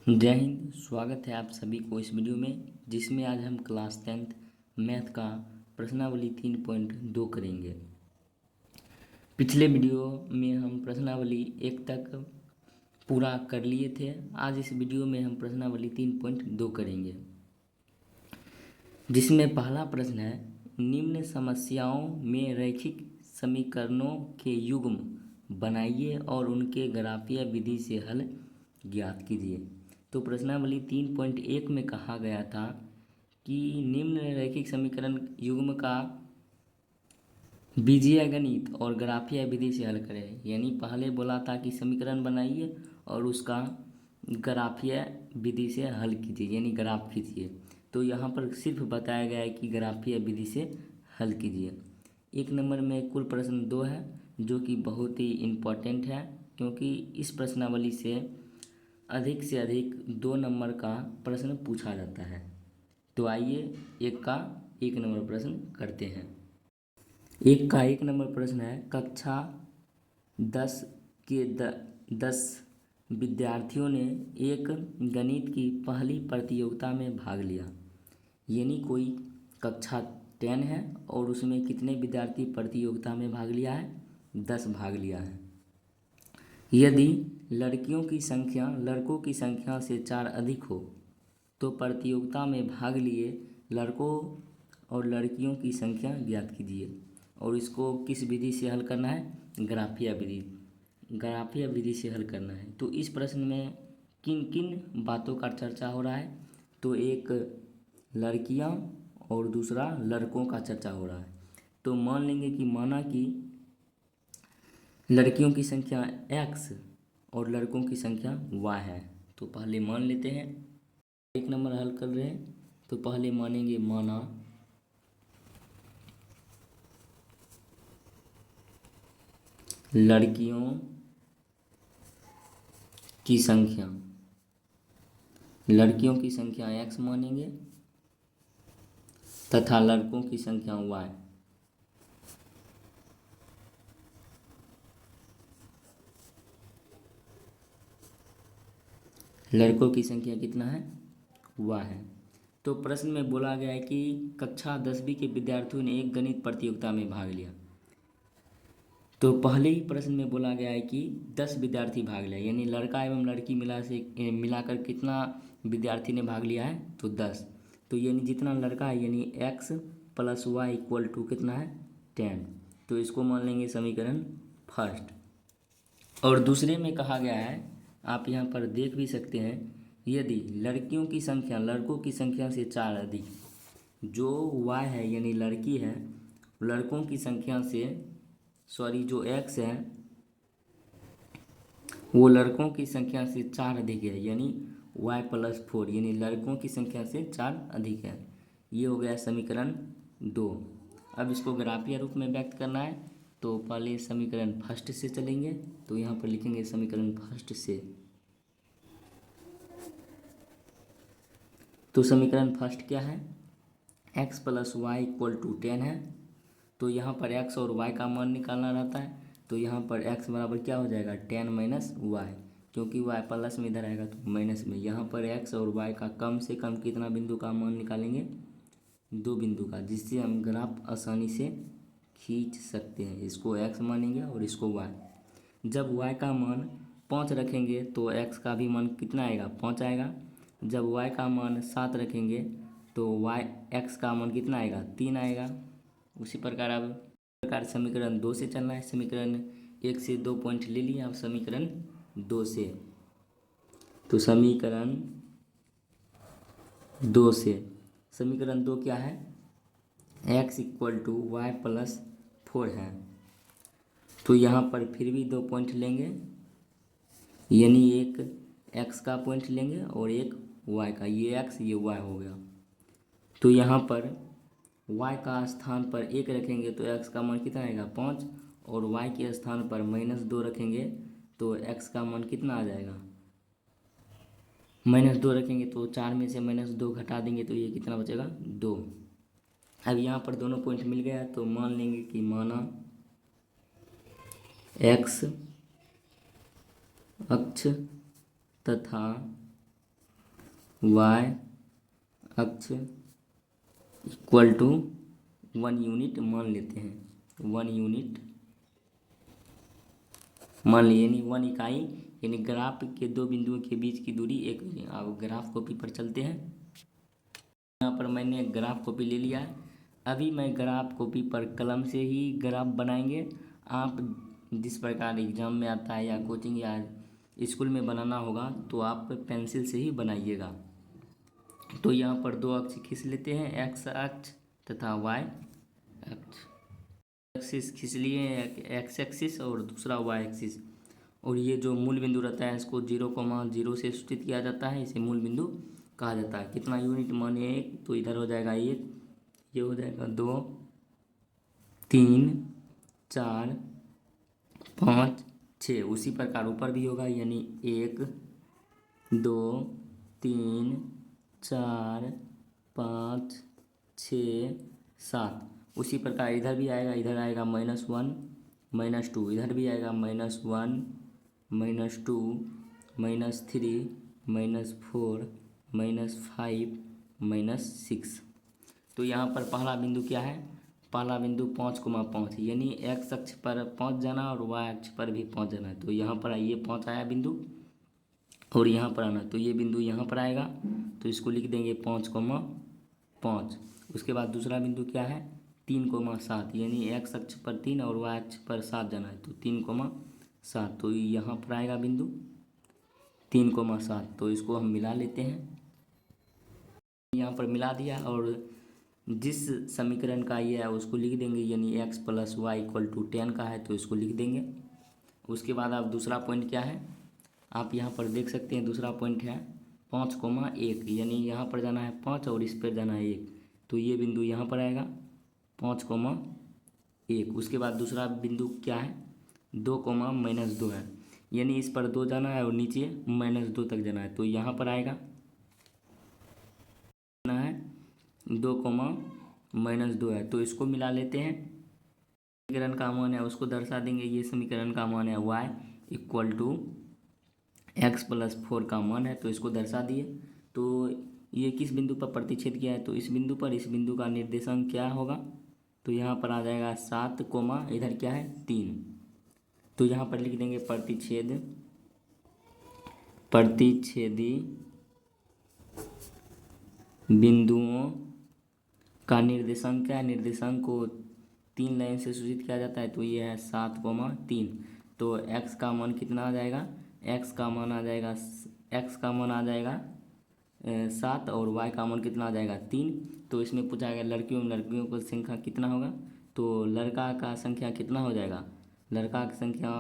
जय हिंद। स्वागत है आप सभी को इस वीडियो में, जिसमें आज हम क्लास 10th मैथ का प्रश्नावली 3.2 करेंगे। पिछले वीडियो में हम प्रश्नावली 1 तक पूरा कर लिए थे। आज इस वीडियो में हम प्रश्नावली 3.2 करेंगे, जिसमें पहला प्रश्न है, निम्न समस्याओं में रैखिक समीकरणों के युग्म बनाइए और उनके ग्राफीय विधि से हल ज्ञात कीजिए। तो प्रश्नावली 3.1 में कहा गया था कि निम्न रैखिक समीकरण युग्म का बीजीय गणित और ग्राफीय विधि से हल करें। यानी पहले बोला था कि समीकरण बनाइए और उसका ग्राफीय विधि से हल कीजिए, यानी ग्राफ खींचिए। तो यहाँ पर सिर्फ बताया गया है कि ग्राफीय विधि से हल कीजिए। 1 नंबर में कुल प्रश्न 2 है, जो कि बहुत ही इम्पोर्टेंट है, क्योंकि इस प्रश्नावली से अधिक 2 नंबर का प्रश्न पूछा जाता है। तो आइए 1 नंबर प्रश्न करते हैं। 1 नंबर प्रश्न है, कक्षा 10 के 10 विद्यार्थियों ने एक गणित की पहली प्रतियोगिता में भाग लिया। यानी कोई कक्षा 10 है और उसमें कितने विद्यार्थी प्रतियोगिता में भाग लिया है? 10 भाग लिया है। यदि लड़कियों की संख्या लड़कों की संख्या से 4 अधिक हो तो प्रतियोगिता में भाग लिए लड़कों और लड़कियों की संख्या ज्ञात कीजिए। और इसको किस विधि से हल करना है? ग्राफीय विधि से हल करना है। तो इस प्रश्न में किन किन बातों का चर्चा हो रहा है? तो एक लड़कियां और दूसरा लड़कों का चर्चा हो रहा है। तो मान लेंगे कि माना कि लड़कियों की संख्या x और लड़कों की संख्या y है। तो पहले मान लेते हैं, 1 नंबर हल कर रहे हैं। तो पहले मानेंगे, माना लड़कियों की संख्या x मानेंगे तथा लड़कों की संख्या y। लड़कों की संख्या कितना है? y है। तो प्रश्न में बोला गया है कि कक्षा 10वीं के विद्यार्थियों ने एक गणित प्रतियोगिता में भाग लिया। तो पहले ही प्रश्न में बोला गया है कि 10 विद्यार्थी भाग लिया, यानी लड़का एवं लड़की मिलाकर कितना विद्यार्थी ने भाग लिया है? तो 10। तो यानी जितना लड़का है यानी x + y = कितना है? 10। तो इसको मान लेंगे समीकरण फर्स्ट। और दूसरे में कहा गया है, आप यहाँ पर देख भी सकते हैं, यदि लड़कियों की संख्या लड़कों की संख्या से 4 अधिक, जो y है यानी लड़की है, लड़कों की संख्या से जो x है वो लड़कों की संख्या से 4 अधिक है, यानी y + 4, यानी लड़कों की संख्या से 4 अधिक है। ये हो गया समीकरण 2। अब इसको ग्राफीय रूप में व्यक्त करना है, तो पहले समीकरण फर्स्ट से चलेंगे। तो यहाँ पर लिखेंगे समीकरण फर्स्ट से। तो समीकरण फर्स्ट क्या है? x + y = 10 है। तो यहाँ पर x और y का मान निकालना रहता है। तो यहाँ पर x बराबर क्या हो जाएगा? 10 - y, क्योंकि y प्लस में इधर आएगा तो माइनस में। यहाँ पर x और y का कम से कम कितना बिंदु का मान निकालेंगे? 2 बिंदु का, जिससे हम ग्राफ आसानी से खींच सकते हैं। इसको x मानेंगे और इसको y। जब y का मान 5 रखेंगे तो x का भी मान कितना आएगा? 5 आएगा। जब y का मान 7 रखेंगे तो x का मान कितना आएगा? 3 आएगा। उसी प्रकार समीकरण 2 से चलना है। समीकरण 1 से 2 पॉइंट ले लिए, अब समीकरण 2 से। तो समीकरण 2 से समीकरण 2 क्या है? x = y + 4 है। तो यहाँ पर फिर भी 2 पॉइंट लेंगे, यानी एक x का पॉइंट लेंगे और एक y का। ये x ये y हो गया। तो यहाँ पर y का स्थान पर 1 रखेंगे तो x का मान कितना आएगा? 5। और y के स्थान पर -2 रखेंगे तो x का मान कितना आ जाएगा? -2 रखेंगे तो 4 में से -2 घटा देंगे तो ये कितना बचेगा? 2। अब यहाँ पर दोनों पॉइंट मिल गया, तो मान लेंगे कि माना x अक्ष तथा वाई अक्ष इक्वल टू 1 यूनिट मान लेते हैं। 1 यूनिट मान लिए, यानी 1 इकाई, यानी ग्राफ के दो बिंदुओं के बीच की दूरी 1 यूनिट। अब ग्राफ कॉपी पर चलते हैं। यहाँ पर मैंने ग्राफ कॉपी ले लिया है। अभी मैं ग्राफ कॉपी पर कलम से ही ग्राफ बनाएंगे। आप जिस प्रकार एग्जाम में आता है या कोचिंग या स्कूल में बनाना होगा तो आप पेंसिल से ही बनाइएगा। तो यहाँ पर दो अक्ष खींच लेते हैं, एक्स अक्ष तथा वाई अक्ष। एक्सिस खींच लिए, एक्स एक्सिस और दूसरा वाई एक्सिस। और ये जो मूल बिंदु रहता है इसको 0,0 से सूचित किया जाता है, इसे मूल बिंदु कहा जाता है। कितना यूनिट माने 1, तो इधर हो जाएगा 1, ये हो जाएगा 2, 3, 4, 5, 6। उसी प्रकार ऊपर भी होगा, यानी 1, 2, 3, 4, 5, 6, 7। उसी प्रकार इधर भी आएगा, इधर आएगा -1, -2, इधर भी आएगा -1, -2, -3, -4, -5, -6। तो यहाँ पर पहला बिंदु क्या है? पहला बिंदु 5,5, यानी एक्स अक्ष पर 5 जाना और वाई अक्ष पर भी 5 जाना है। तो यहाँ पर ये 5 आया बिंदु और यहाँ पर आना, तो ये बिंदु यहाँ पर आएगा, तो इसको लिख देंगे 5,5। उसके बाद दूसरा बिंदु क्या है? 3,7, यानी एक्स अक्ष पर 3 और वाई अक्ष पर 7 जाना है, तो 3,7। तो यहाँ पर आएगा बिंदु 3,7। तो इसको हम मिला लेते हैं। यहाँ पर मिला दिया और जिस समीकरण का ये है उसको लिख देंगे, यानी x + y = 10 का है तो इसको लिख देंगे। उसके बाद आप दूसरा पॉइंट क्या है, आप यहाँ पर देख सकते हैं। दूसरा पॉइंट है 5,1, यानी यहाँ पर जाना है 5 और इस पर जाना है 1, तो ये बिंदु यहाँ पर आएगा 5,1। उसके बाद दूसरा बिंदु क्या है? 2,-2 है, यानी इस पर 2 जाना है और नीचे -2 तक जाना है, तो यहाँ पर आएगा 2,-2 है। तो इसको मिला लेते हैं। समीकरण का मान है उसको दर्शा देंगे। ये समीकरण का मान है y = x + 4 का मान है, तो इसको दर्शा दिए। तो ये किस बिंदु पर प्रतिच्छेद किया है? तो इस बिंदु पर। इस बिंदु का निर्देशांक क्या होगा? तो यहाँ पर आ जाएगा 7, इधर क्या है 3, तो यहाँ पर लिख देंगे प्रतिच्छेदी बिंदुओं का निर्देशांक क्या है? निर्देशांक को 3 लाइन से सूचित किया जाता है, तो ये है 7,3। तो x का मान कितना आ जाएगा? x का मान आ जाएगा 7 और y का मान कितना आ जाएगा 3। तो इसमें पूछा गया लड़कियों की संख्या कितना होगा? तो लड़का का संख्या कितना हो जाएगा? लड़का की संख्या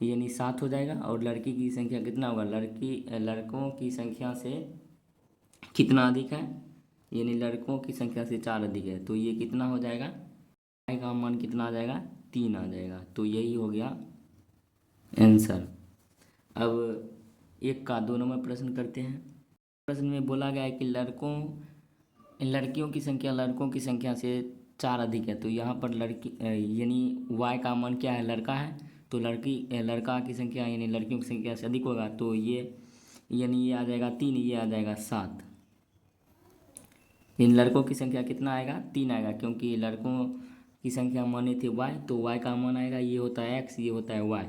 यानी 7 हो जाएगा और लड़की की संख्या कितना होगा? लड़कों की संख्या से कितना अधिक है? यानी लड़कों की संख्या से 4 अधिक है, तो ये कितना हो जाएगा? y का मान कितना आ जाएगा? 3 आ जाएगा। तो यही हो गया आंसर। अब 1 का 2 नंबर प्रश्न करते हैं। प्रश्न में बोला गया है कि लड़कियों की संख्या लड़कों की संख्या से 4 अधिक है। तो यहाँ पर लड़की यानी y का मान क्या है? लड़का है, तो लड़का की संख्या यानी लड़कियों की संख्या से अधिक होगा, तो ये यानी ये आ जाएगा 3, ये आ जाएगा 7। इन लड़कों की संख्या कितना आएगा? 3 आएगा, क्योंकि लड़कों की संख्या माने थे y, तो y का मान आएगा, ये होता है x, ये होता है y,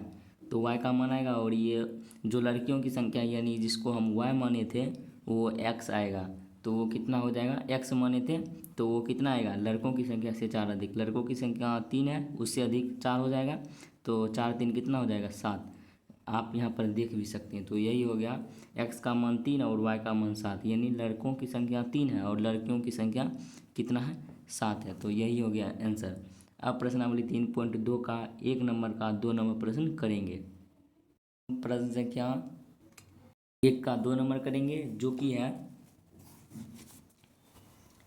तो y का मान आएगा। और ये जो लड़कियों की संख्या यानी जिसको हम y माने थे वो x आएगा, तो वो कितना हो जाएगा? x माने थे तो वो कितना आएगा? लड़कों की संख्या से 4 अधिक। लड़कों की संख्या 3 है, उससे अधिक 4 हो जाएगा, तो 4 3 कितना हो जाएगा? 7। आप यहाँ पर देख भी सकते हैं। तो यही हो गया, x का मान 3 और y का मान 7, यानी लड़कों की संख्या 3 है और लड़कियों की संख्या कितना है? 7 है। तो यही हो गया आंसर। अब प्रश्नावली 3.2 का 1 नंबर का 2 नंबर प्रश्न करेंगे। प्रश्न संख्या 1 का 2 नंबर करेंगे, जो कि है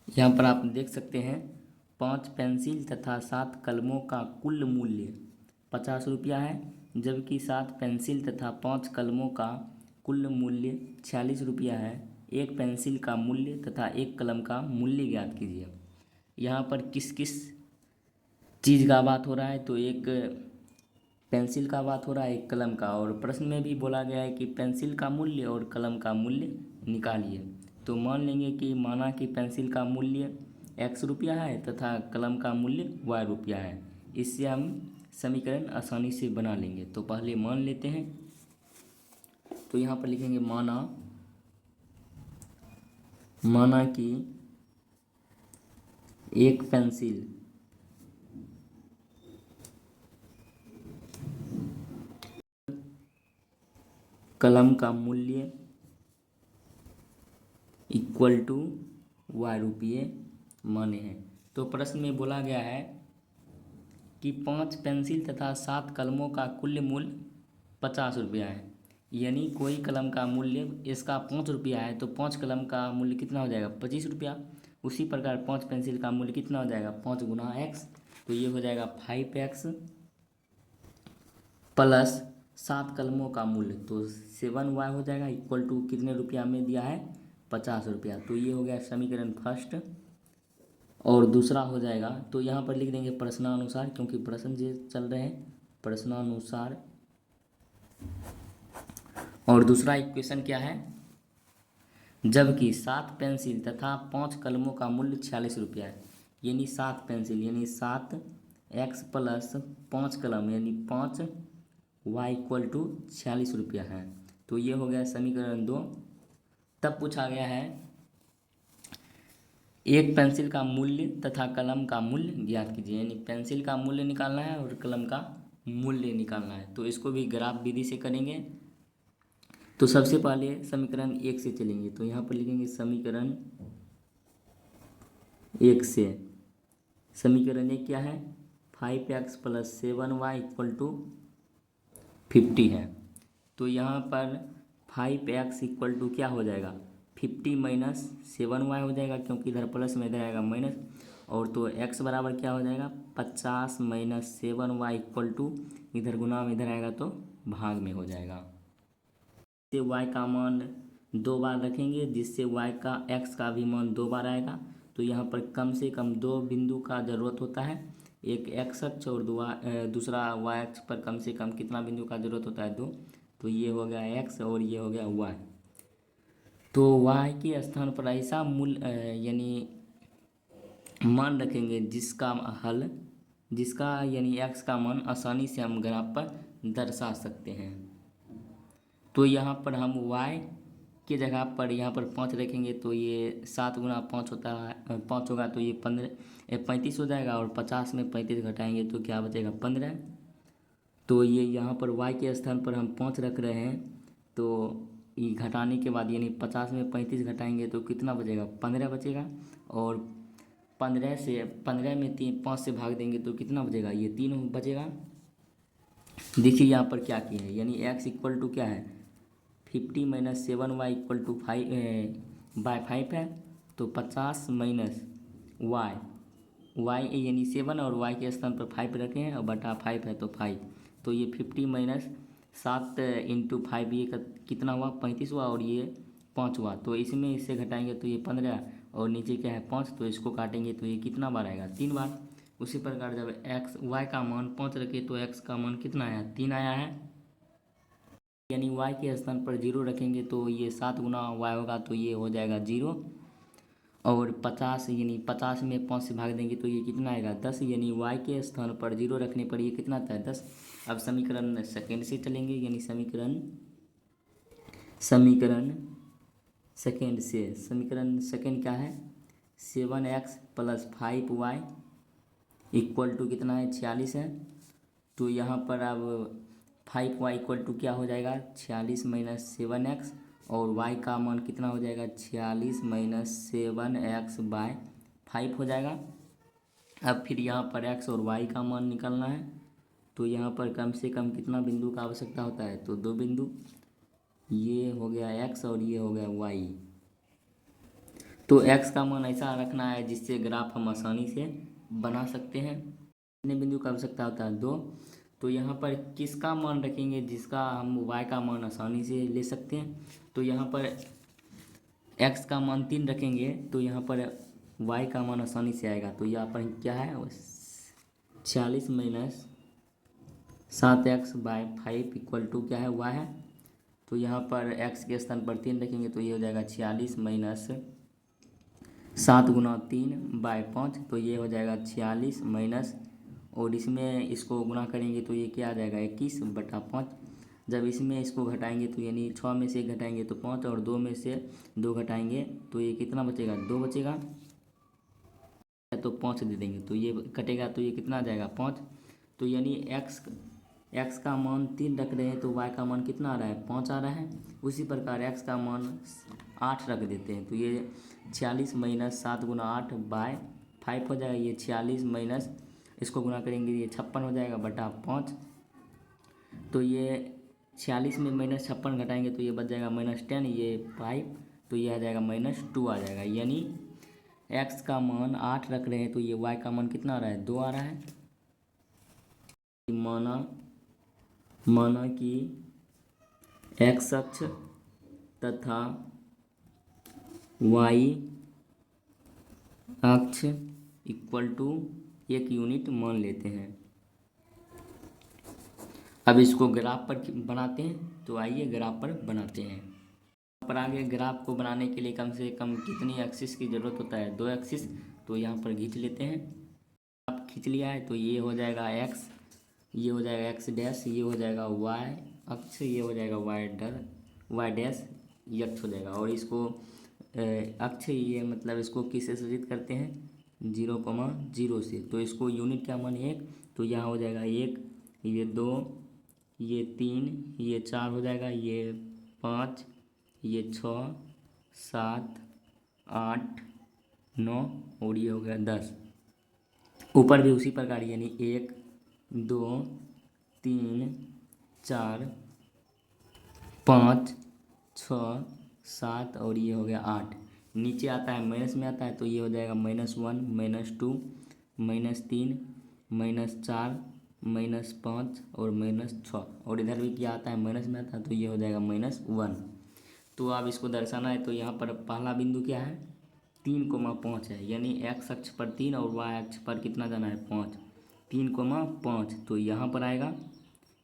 यहाँ पर आप देख सकते हैं 5 पेंसिल तथा 7 कलमों का कुल मूल्य 50 रुपया है, जबकि 7 पेंसिल तथा 5 कलमों का कुल मूल्य 46 रुपया है। एक पेंसिल का मूल्य तथा एक कलम का मूल्य ज्ञात कीजिए। यहाँ पर किस किस चीज़ का बात हो रहा है? तो एक पेंसिल का बात हो रहा है, एक कलम का, और प्रश्न में भी बोला गया है कि पेंसिल का मूल्य और कलम का मूल्य निकालिए। तो मान लेंगे कि माना कि पेंसिल का मूल्य x रुपया है तथा कलम का मूल्य y रुपया है। इससे हम समीकरण आसानी से बना लेंगे। तो पहले मान लेते हैं। तो यहाँ पर लिखेंगे माना कि एक पेंसिल कलम का मूल्य इक्वल टू y रुपये माने हैं। तो प्रश्न में बोला गया है कि 5 पेंसिल तथा 7 कलमों का कुल मूल्य 50 रुपया है। यानी कोई कलम का मूल्य इसका 5 रुपया है तो 5 कलम का मूल्य कितना हो जाएगा, 25 रुपया। उसी प्रकार 5 पेंसिल का मूल्य कितना हो जाएगा, 5 गुना x, तो ये हो जाएगा 5x प्लस 7 कलमों का मूल्य तो 7y हो जाएगा इक्वल टू कितने रुपया में दिया है, 50 रुपया। तो ये हो गया समीकरण फर्स्ट। और दूसरा हो जाएगा, तो यहाँ पर लिख देंगे प्रश्नानुसार, क्योंकि प्रश्न जो चल रहे हैं प्रश्नानुसार। और दूसरा इक्वेशन क्या है, जबकि 7 पेंसिल तथा 5 कलमों का मूल्य 46 रुपया है। यानी 7 पेंसिल यानी 7x प्लस 5 कलम यानी 5y इक्वल टू 46 रुपया है। तो ये हो गया समीकरण 2। तब पूछा गया है एक पेंसिल का मूल्य तथा कलम का मूल्य ज्ञात कीजिए। यानी पेंसिल का मूल्य निकालना है और कलम का मूल्य निकालना है। तो इसको भी ग्राफ विधि से करेंगे। तो सबसे पहले समीकरण 1 से चलेंगे। तो यहाँ पर लिखेंगे समीकरण 1 से। समीकरण 1 क्या है, 5x plus 7y equal to 50 है। तो यहाँ पर 5x इक्वल टू क्या हो जाएगा, 50 माइनस 7y हो जाएगा, क्योंकि इधर प्लस में इधर आएगा माइनस। और तो x बराबर क्या हो जाएगा, 50 माइनस 7y इक्वल टू इधर गुना में इधर आएगा तो भाग में हो जाएगा। से y का मान 2 बार रखेंगे, जिससे y का x का भी मान 2 बार आएगा। तो यहाँ पर कम से कम 2 बिंदु का ज़रूरत होता है, एक x अक्ष और दूसरा y अक्ष पर कम से कम कितना बिंदु का ज़रूरत होता है, 2। तो ये हो गया x और ये हो गया y। तो y के स्थान पर ऐसा मूल्य यानी मान रखेंगे जिसका यानी x का मान आसानी से हम ग्राफ पर दर्शा सकते हैं। तो यहाँ पर हम y की जगह पर यहाँ पर 5 रखेंगे, तो ये 7 गुना 5 होता है, 5 होगा तो ये 35 हो जाएगा। और 50 में 35 घटाएंगे तो क्या बचेगा, 15। तो ये यहाँ पर y के स्थान पर हम 5 रख रहे हैं। तो ये घटाने के बाद यानी 50 में 35 घटाएंगे तो कितना बचेगा, 15 बचेगा। और 15 में 5 से भाग देंगे तो कितना बचेगा, ये 3 बचेगा। देखिए यहाँ पर क्या किया है, यानी x इक्वल टू क्या है, 50 माइनस 7y इक्वल टू 5 है। तो 50 माइनस y यानी 7 और y के स्थान पर 5 रखे हैं और बटा 5 है तो 5। तो ये 50 माइनस 7 इंटू 5 ये कितना हुआ, 35 हुआ, और ये 5 हुआ। तो इसमें इससे घटाएंगे तो ये 15, और नीचे क्या है 5, तो इसको काटेंगे तो ये कितना बार आएगा, 3 बार। उसी प्रकार जब y का मान 5 रखे तो x का मान कितना आया, 3 आया है। यानी y के स्थान पर 0 रखेंगे तो ये 7 गुना y होगा, तो ये हो जाएगा 0। और 50 यानी 50 में 5 से भाग देंगे तो ये कितना आएगा, 10। यानी y के स्थान पर 0 रखने पर ये कितना आता है, 10। अब समीकरण सेकेंड से चलेंगे। यानी समीकरण सेकेंड क्या है, 7x plus 5y equal to कितना है, 46 है। तो यहाँ पर अब 5y इक्वल टू क्या हो जाएगा, 46 माइनस 7x, और y का मान कितना हो जाएगा, 46 माइनस 7x बाय 5 हो जाएगा। अब फिर यहाँ पर x और y का मान निकालना है। तो यहाँ पर कम से कम कितना बिंदु का आवश्यकता होता है, तो 2 बिंदु। ये हो गया x और ये हो गया y। तो x का मान ऐसा रखना है जिससे ग्राफ हम आसानी से बना सकते हैं। कितने बिंदु का आवश्यकता होता है, 2। तो यहाँ पर किसका मान रखेंगे, जिसका हम y का मान आसानी से ले सकते हैं। तो यहाँ पर x का मान 3 रखेंगे तो यहाँ पर y का मान आसानी से आएगा। तो यहाँ पर क्या है, 46 माइनस 7x/5 इक्वल टू क्या है, y है। तो यहाँ पर x के स्थान पर 3 रखेंगे तो ये हो जाएगा 46 माइनस 7 × 3/5, तो ये हो जाएगा 46 माइनस, और इसमें इसको गुना करेंगे तो ये क्या आ जाएगा 21/5। जब इसमें इसको घटाएंगे तो यानी 6 में से 1 घटाएंगे तो 5, और 2 में से 2 घटाएंगे तो ये कितना बचेगा, 2 बचेगा, तो 5 दे देंगे तो ये कटेगा, तो ये कितना आ जाएगा 5। तो यानी x का मान 3 रख रहे हैं तो y का मान कितना आ रहा है, 5 आ रहा है। उसी प्रकार x का मान 8 रख देते हैं तो ये 46 माइनस 7 × 8/5 हो जाएगा। ये 46 माइनस, इसको गुना करेंगे ये 56 हो जाएगा बटा 5। तो ये 46 में -56 घटाएंगे तो ये बच जाएगा -10, ये 5, तो ये आ जाएगा -2 आ जाएगा। यानी x का मान 8 रख रहे हैं तो ये y का मान कितना आ रहा है, 2 आ रहा है। माना कि x अक्ष तथा y अक्ष इक्वल टू 1 यूनिट मान लेते हैं। अब इसको ग्राफ पर बनाते हैं, तो आइए ग्राफ पर बनाते हैं। पर आगे ग्राफ को बनाने के लिए कम से कम कितनी एक्सिस की ज़रूरत होता है, 2 एक्सिस। तो यहाँ पर खींच लेते हैं। आप खींच लिया है तो ये हो जाएगा x, ये हो जाएगा x डैश, ये हो जाएगा y अक्ष, ये हो जाएगा y डैश, ये अक्ष हो जाएगा। और इसको अक्ष, ये मतलब इसको किससे सूचित करते हैं, 0,0 से। तो इसको यूनिट क्या माने 1, तो यहाँ हो जाएगा 1, ये 2, ये 3, ये 4 हो जाएगा, ये 5, ये 6, 7, 8, 9, और ये हो गया 10। ऊपर भी उसी प्रकार, यानी 1, 2, 3, 4, 5, 6, 7, और ये हो गया 8। नीचे आता है माइनस में आता है तो ये हो जाएगा -1, -2, -3, -4, -5 और -6। और इधर भी क्या आता है, माइनस में आता है तो ये हो जाएगा -1। तो अब इसको दर्शाना है तो यहाँ पर पहला बिंदु क्या है, 3,5 है। यानी x अक्ष पर 3 और y अक्ष पर कितना जाना है, 5, 3,5। तो यहाँ पर आएगा,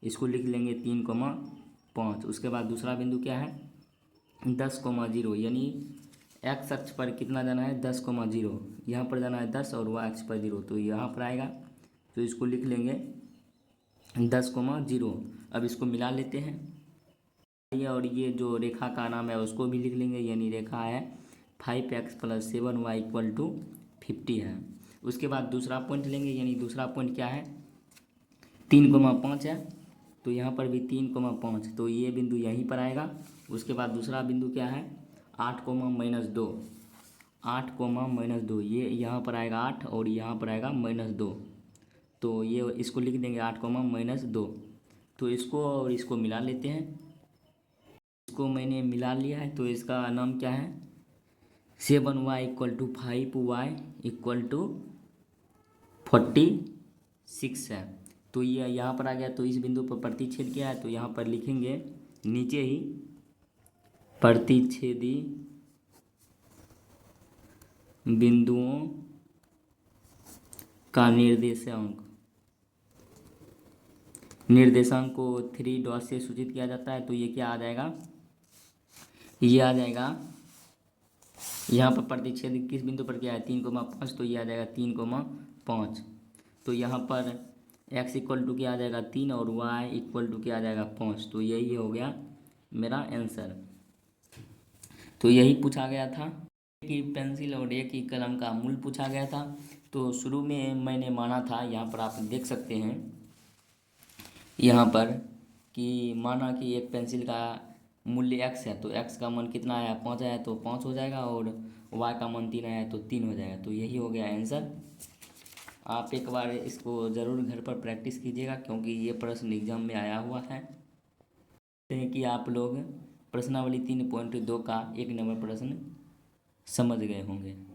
इसको लिख लेंगे 3,5। उसके बाद दूसरा बिंदु क्या है, 10,0, यानी x अक्ष पर कितना जाना है, 10,0। यहाँ पर जाना है 10 और y अक्ष पर 0, तो यहाँ पर आएगा, तो इसको लिख लेंगे 10,0। अब इसको मिला लेते हैं, और ये जो रेखा का नाम है उसको भी लिख लेंगे। यानी रेखा है 5x + 7y = 50 है। उसके बाद दूसरा पॉइंट लेंगे, यानी दूसरा पॉइंट क्या है, 3,5 है। तो यहाँ पर भी 3,5, तो ये बिंदु यहीं पर आएगा। उसके बाद दूसरा बिंदु क्या है, 8,-2, 8,-2, ये यहाँ पर आएगा 8 और यहाँ पर आएगा -2। तो ये इसको लिख देंगे 8,-2। तो इसको और इसको मिला लेते हैं। इसको मैंने मिला लिया है तो इसका नाम क्या है, 7y = 5y = 46 है। तो ये यहाँ पर आ गया। तो इस बिंदु पर प्रतिच्छेद किया है तो यहाँ पर लिखेंगे नीचे ही, प्रतिच्छेदी बिंदुओं का निर्देशांक को 3 डॉट से सूचित किया जाता है। तो ये क्या आ जाएगा, ये आ जाएगा, यहाँ पर प्रतिच्छेद किस बिंदु पर क्या है, 3,5, तो ये आ जाएगा 3,5। तो यहाँ पर x = क्या आ जाएगा 3 और y = क्या आ जाएगा 5। तो यही हो गया मेरा आंसर। तो यही पूछा गया था कि पेंसिल और एक ही कलम का मूल्य पूछा गया था। तो शुरू में मैंने माना था, यहाँ पर आप देख सकते हैं, यहाँ पर कि माना कि एक पेंसिल का मूल्य x है तो x का मान कितना आया, 5 आया तो 5 हो जाएगा, और y का मान 3 आया तो 3 हो जाएगा। तो यही हो गया आंसर। आप एक बार इसको ज़रूर घर पर प्रैक्टिस कीजिएगा, क्योंकि ये प्रश्न एग्जाम में आया हुआ है। कि आप लोग प्रश्नावली 3.2 का 1 नंबर प्रश्न समझ गए होंगे।